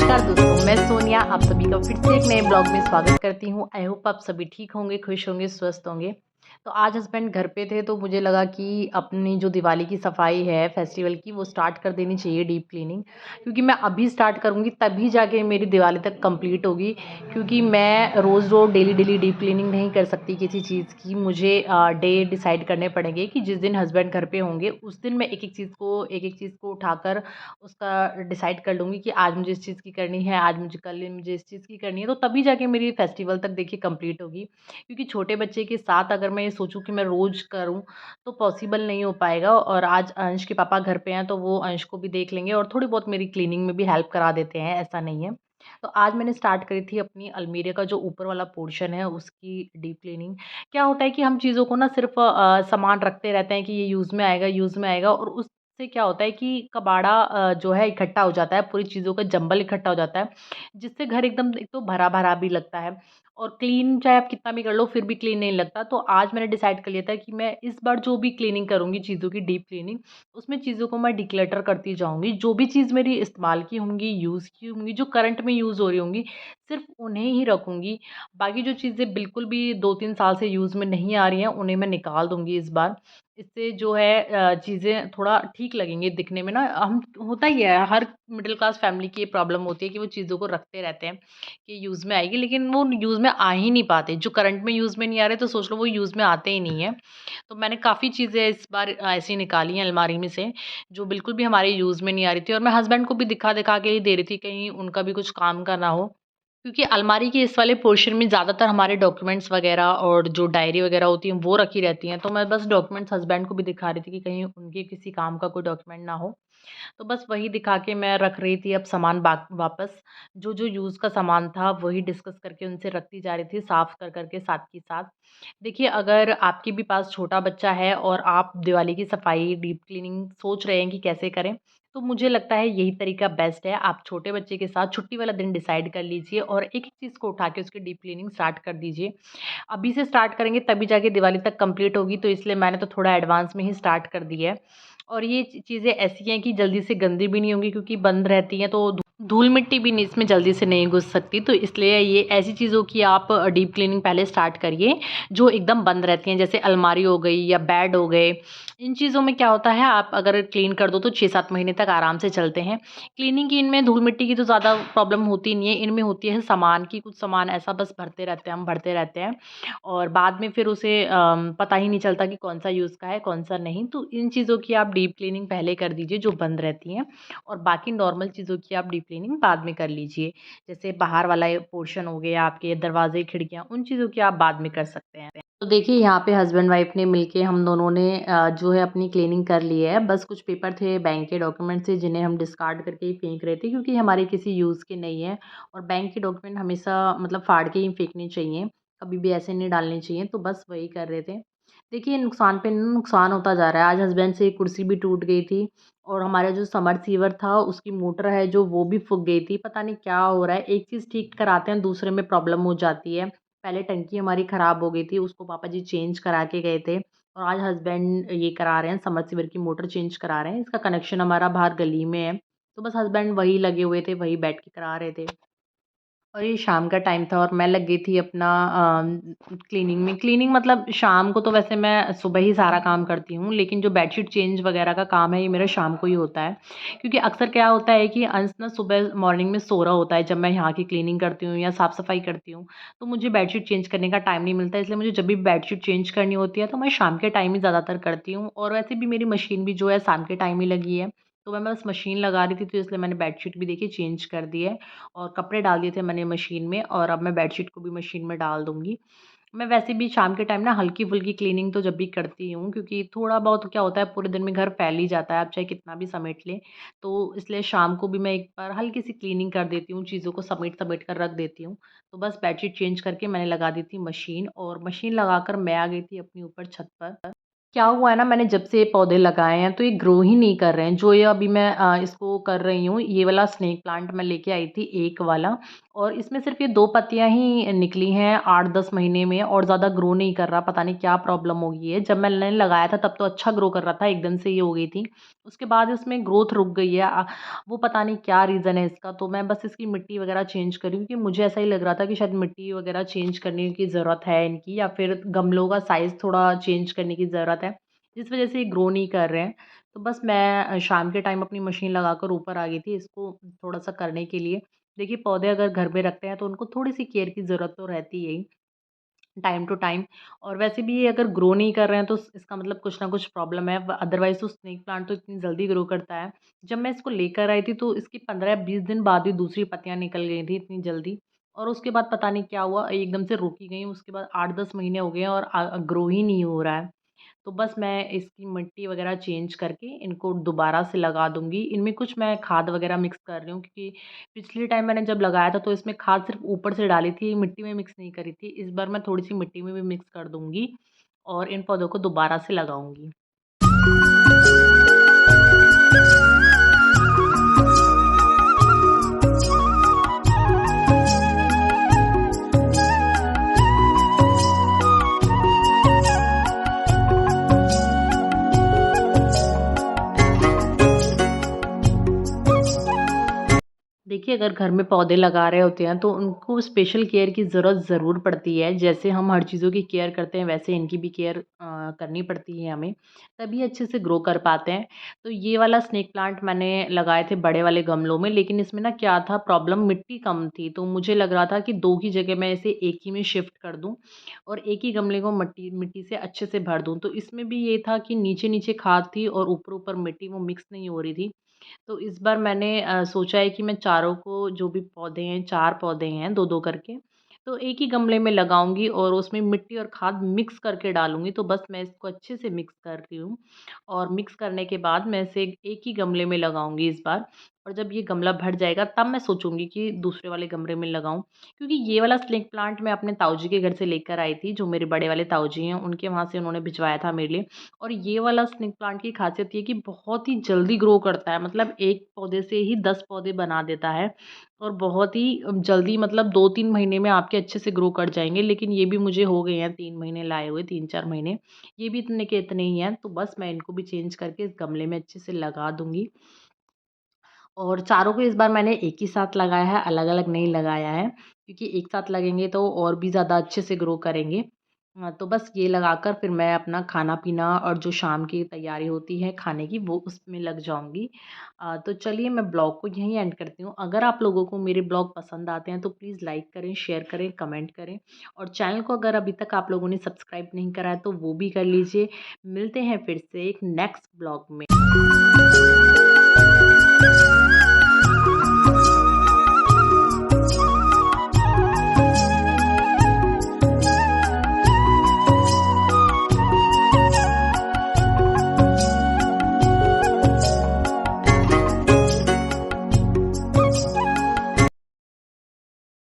नमस्कार दोस्तों, मैं सोनिया आप सभी का फिर से एक नए ब्लॉग में स्वागत करती हूँ। आई होप आप सभी ठीक होंगे, खुश होंगे, स्वस्थ होंगे। तो आज हस्बैंड घर पे थे तो मुझे लगा कि अपनी जो दिवाली की सफाई है फेस्टिवल की वो स्टार्ट कर देनी चाहिए डीप क्लीनिंग। क्योंकि मैं अभी स्टार्ट करूँगी तभी जाके मेरी दिवाली तक कंप्लीट होगी। क्योंकि मैं रोज़ डेली डीप क्लीनिंग नहीं कर सकती किसी चीज़ की। मुझे डे डिसाइड करने पड़ेंगे कि जिस दिन हस्बैंड घर पे होंगे उस दिन मैं एक-एक चीज़ को उठाकर उसका डिसाइड कर लूँगी कि आज मुझे इस चीज़ की करनी है, आज मुझे कल मुझे इस चीज़ की करनी है, तो तभी जाके मेरी फेस्टिवल तक देखिए कंप्लीट होगी। क्योंकि छोटे बच्चे के साथ अगर मैं ये सोचूँ कि मैं रोज़ करूँ, तो पॉसिबल नहीं हो पाएगा और आज अंश के पापा घर पे हैं, तो वो अंश को भी देख लेंगे और थोड़ी बहुत मेरी क्लीनिंग में भी हेल्प करा देते हैं, ऐसा नहीं है। तो आज मैंने स्टार्ट करी थी अपनी अलमीरे का जो ऊपर वाला पोर्शन है, उसकी डीप क्लीनिंग। क्या होता है कि हम चीज़ों को ना सिर्फ़ सामान रखते रहते हैं कि ये यूज़ में आएगा और उससे क्या होता है कि कबाड़ा जो है इकट्ठा हो जाता है, पूरी चीज़ों का जंबल इकट्ठा हो जाता है, जिससे घर एकदम एक तो भरा-भरा भी लगता है और क्लीन चाहे आप कितना भी कर लो फिर भी क्लीन नहीं लगता। तो आज मैंने डिसाइड कर लिया था कि मैं इस बार जो भी क्लीनिंग करूँगी चीज़ों की डीप क्लीनिंग, उसमें चीज़ों को मैं डिक्लटर करती जाऊँगी। जो भी चीज़ मेरी इस्तेमाल की होंगी, यूज़ की होंगी, जो करंट में यूज़ हो रही होंगी, सिर्फ़ उन्हें ही रखूँगी। बाकी जो चीज़ें बिल्कुल भी 2-3 साल से यूज़ में नहीं आ रही हैं, उन्हें मैं निकाल दूँगी इस बार। इससे जो है चीज़ें थोड़ा ठीक लगेंगी दिखने में ना। हम होता ही है, हर मिडल क्लास फैमिली की ये प्रॉब्लम होती है कि वो चीज़ों को रखते रहते हैं कि यूज़ में आएगी, लेकिन वो यूज़ में आ ही नहीं पाते। जो करंट में यूज़ में नहीं आ रहे, तो सोच लो वो यूज़ में आते ही नहीं हैं। तो मैंने काफ़ी चीज़ें इस बार ऐसी निकाली हैं अलमारी में से, जो बिल्कुल भी हमारे यूज़ में नहीं आ रही थी और मैं हस्बैंड को भी दिखा-दिखा के ही दे रही थी, कहीं उनका भी कुछ काम का ना हो। क्योंकि अलमारी के इस वाले पोर्शन में ज़्यादातर हमारे डॉक्यूमेंट्स वगैरह और जो डायरी वगैरह होती हैं, वो रखी रहती हैं। तो मैं बस डॉक्यूमेंट्स हस्बैंड को भी दिखा रही थी कि कहीं उनके किसी काम का कोई डॉक्यूमेंट ना हो। तो बस वही दिखा के मैं रख रही थी अब सामान वापस। जो यूज़ का सामान था वही डिस्कस करके उनसे रखती जा रही थी, साफ़ कर के साथ के साथ। देखिए, अगर आपके भी पास छोटा बच्चा है और आप दिवाली की सफाई, डीप क्लीनिंग सोच रहे हैं कि कैसे करें, तो मुझे लगता है यही तरीका बेस्ट है। आप छोटे बच्चे के साथ छुट्टी वाला दिन डिसाइड कर लीजिए और एक-एक चीज़ को उठा के उसकी डीप क्लीनिंग स्टार्ट कर दीजिए। अभी से स्टार्ट करेंगे तभी जाके दिवाली तक कंप्लीट होगी, तो इसलिए मैंने तो थोड़ा एडवांस में ही स्टार्ट कर दी है। और ये चीज़ें ऐसी हैं कि जल्दी से गंदी भी नहीं होंगी क्योंकि बंद रहती हैं, तो धूल-मिट्टी भी नहीं इसमें जल्दी से नहीं घुस सकती। तो इसलिए ये ऐसी चीज़ों की आप डीप क्लीनिंग पहले स्टार्ट करिए, जो एकदम बंद रहती हैं, जैसे अलमारी हो गई या बेड हो गए। इन चीज़ों में क्या होता है, आप अगर क्लीन कर दो तो 6-7 महीने तक आराम से चलते हैं। क्लीनिंग की इनमें धूल-मिट्टी की तो ज़्यादा प्रॉब्लम होती नहीं है, इनमें होती है सामान की। कुछ सामान ऐसा बस भरते रहते हैं, हम भरते रहते हैं और बाद में फिर उसे पता ही नहीं चलता कि कौन-सा यूज़ का है, कौन-सा नहीं। तो इन चीज़ों की आप डीप क्लीनिंग पहले कर दीजिए जो बंद रहती हैं और बाकी नॉर्मल चीज़ों की आप डीप क्लीनिंग बाद में कर लीजिए। जैसे बाहर वाला ये पोर्शन हो गया आपके दरवाज़े, खिड़कियाँ, उन चीज़ों की आप बाद में कर सकते हैं। तो देखिए, यहाँ पे हस्बैंड वाइफ ने मिलके हम दोनों ने जो है अपनी क्लीनिंग कर ली है। बस कुछ पेपर थे, बैंक के डॉक्यूमेंट थे जिन्हें हम डिस्कार्ड करके ही फेंक रहे थे क्योंकि हमारे किसी यूज़ के नहीं है और बैंक के डॉक्यूमेंट हमेशा मतलब फाड़ के ही फेंकने चाहिए, कभी भी ऐसे नहीं डालने चाहिए। तो बस वही कर रहे थे। देखिए, नुकसान पे नुकसान होता जा रहा है। आज हस्बैंड से एक कुर्सी भी टूट गई थी और हमारा जो समरसीवर था उसकी मोटर है जो वो भी फूक गई थी। पता नहीं क्या हो रहा है, एक चीज़ ठीक कराते हैं दूसरे में प्रॉब्लम हो जाती है। पहले टंकी हमारी ख़राब हो गई थी, उसको पापा जी चेंज करा के गए थे और आज हस्बैंड ये करा रहे हैं, समरसीवर की मोटर चेंज करा रहे हैं। इसका कनेक्शन हमारा बाहर गली में है, तो बस हस्बैंड वही लगे हुए थे, वही बैठ के करा रहे थे। और ये शाम का टाइम था और मैं लग गई थी अपना क्लीनिंग में। क्लीनिंग मतलब शाम को तो वैसे मैं सुबह ही सारा काम करती हूँ, लेकिन जो बेडशीट चेंज वगैरह का काम है, ये मेरा शाम को ही होता है। क्योंकि अक्सर क्या होता है कि अंश ना सुबह मॉर्निंग में सो रहा होता है, जब मैं यहाँ की क्लीनिंग करती हूँ या साफ-सफाई करती हूँ, तो मुझे बेडशीट चेंज करने का टाइम नहीं मिलता। इसलिए मुझे जब भी बेडशीट चेंज करनी होती है, तो मैं शाम के टाइम ही ज़्यादातर करती हूँ और वैसे भी मेरी मशीन भी जो है शाम के टाइम ही लगी है। तो मैं बस मशीन लगा रही थी, तो इसलिए मैंने बेडशीट भी देखिए चेंज कर दी है। और कपड़े डाल दिए थे मैंने मशीन में और अब मैं बेडशीट को भी मशीन में डाल दूँगी। मैं वैसे भी शाम के टाइम ना हल्की-फुल्की क्लीनिंग तो जब भी करती हूँ क्योंकि थोड़ा बहुत क्या होता है पूरे दिन में घर फैल ही जाता है, आप चाहे कितना भी समेट लें। तो इसलिए शाम को भी मैं एक बार हल्की-सी क्लीनिंग कर देती हूँ, चीज़ों को समेट-समेट कर रख देती हूँ। तो बस बेडशीट चेंज करके मैंने लगा दी थी मशीन और मशीन लगाकर मैं आ गई थी अपनी ऊपर छत पर। क्या हुआ है ना, मैंने जब से ये पौधे लगाए हैं तो ये ग्रो ही नहीं कर रहे हैं। जो ये अभी मैं इसको कर रही हूँ, ये वाला स्नेक प्लांट मैं लेके आई थी एक वाला, और इसमें सिर्फ़ ये 2 पत्तियाँ ही निकली हैं 8-10 महीने में, और ज़्यादा ग्रो नहीं कर रहा। पता नहीं क्या प्रॉब्लम हो गई है। जब मैंने लगाया था तब तो अच्छा ग्रो कर रहा था, एकदम से ये हो गई थी। उसके बाद इसमें ग्रोथ रुक गई है। वो पता नहीं क्या रीज़न है इसका। तो मैं बस इसकी मिट्टी वग़ैरह चेंज कर रही हूँ, क्योंकि मुझे ऐसा ही लग रहा था कि शायद मिट्टी वग़ैरह चेंज करने की ज़रूरत है इनकी, या फिर गमलों का साइज़ थोड़ा चेंज करने की ज़रूरत है, जिस वज़ह से ये ग्रो नहीं कर रहे हैं। तो बस मैं शाम के टाइम अपनी मशीन लगाकर ऊपर आ गई थी इसको थोड़ा-सा करने के लिए। देखिए, पौधे अगर घर में रखते हैं तो उनको थोड़ी-सी केयर की ज़रूरत तो रहती है ही, टाइम टू टाइम। और वैसे भी ये अगर ग्रो नहीं कर रहे हैं तो इसका मतलब कुछ ना कुछ प्रॉब्लम है। अदरवाइज़ तो स्नेक प्लांट तो इतनी जल्दी ग्रो करता है। जब मैं इसको लेकर आई थी तो इसकी 15 या 20 दिन बाद ही दूसरी पत्तियाँ निकल गई थी इतनी जल्दी, और उसके बाद पता नहीं क्या हुआ, एकदम से रुक ही गई। उसके बाद 8-10 महीने हो गए हैं और ग्रो ही नहीं हो रहा है। तो बस मैं इसकी मिट्टी वगैरह चेंज करके इनको दोबारा से लगा दूँगी। इनमें कुछ मैं खाद वगैरह मिक्स कर रही हूँ, क्योंकि पिछले टाइम मैंने जब लगाया था तो इसमें खाद सिर्फ़ ऊपर से डाली थी, मिट्टी में मिक्स नहीं करी थी। इस बार मैं थोड़ी-सी मिट्टी में भी मिक्स कर दूँगी और इन पौधों को दोबारा से लगाऊँगी। देखिए, अगर घर में पौधे लगा रहे होते हैं तो उनको स्पेशल केयर की ज़रूरत ज़रूर पड़ती है। जैसे हम हर चीज़ों की केयर करते हैं वैसे इनकी भी केयर करनी पड़ती है हमें, तभी अच्छे से ग्रो कर पाते हैं। तो ये वाला स्नेक प्लांट मैंने लगाए थे बड़े वाले गमलों में, लेकिन इसमें ना क्या था प्रॉब्लम, मिट्टी कम थी। तो मुझे लग रहा था कि 2 की जगह मैं इसे 1 ही में शिफ्ट कर दूँ और एक ही गमले को मट्टी मिट्टी से अच्छे से भर दूँ। तो इसमें भी ये था कि नीचे-नीचे खाद थी और ऊपर-ऊपर मिट्टी वो मिक्स नहीं हो रही थी। तो इस बार मैंने सोचा है कि मैं चारों को, जो भी पौधे हैं, 4 पौधे हैं 2-2 करके, तो एक ही गमले में लगाऊँगी और उसमें मिट्टी और खाद मिक्स करके डालूँगी। तो बस मैं इसको अच्छे से मिक्स कर रही हूँ और मिक्स करने के बाद मैं इसे एक ही गमले में लगाऊँगी इस बार, और जब ये गमला भर जाएगा तब मैं सोचूँगी कि दूसरे वाले गमले में लगाऊँ। क्योंकि ये वाला स्नेक प्लांट मैं अपने ताऊ जी के घर से लेकर आई थी, जो मेरे बड़े वाले ताऊ जी हैं, उनके वहाँ से उन्होंने भिजवाया था मेरे लिए। और ये वाला स्नेक प्लांट की खासियत ये है कि बहुत ही जल्दी ग्रो करता है, मतलब एक पौधे से ही 10 पौधे बना देता है, और बहुत ही जल्दी, मतलब 2-3 महीने में आपके अच्छे से ग्रो कर जाएँगे। लेकिन ये भी मुझे हो गए हैं 3 महीने लाए हुए, 3-4 महीने। ये भी इतने के इतने ही हैं, तो बस मैं इनको भी चेंज करके इस गमले में अच्छे से लगा दूँगी। और चारों को इस बार मैंने एक ही साथ लगाया है, अलग-अलग नहीं लगाया है, क्योंकि एक साथ लगेंगे तो और भी ज़्यादा अच्छे से ग्रो करेंगे। तो बस ये लगाकर फिर मैं अपना खाना-पीना और जो शाम की तैयारी होती है खाने की, वो उसमें लग जाऊँगी। तो चलिए, मैं ब्लॉग को यहीं एंड करती हूँ। अगर आप लोगों को मेरे ब्लॉग पसंद आते हैं तो प्लीज़ लाइक करें, शेयर करें, कमेंट करें, और चैनल को अगर अभी तक आप लोगों ने सब्सक्राइब नहीं करा है तो वो भी कर लीजिए। मिलते हैं फिर से एक नेक्स्ट ब्लॉग में।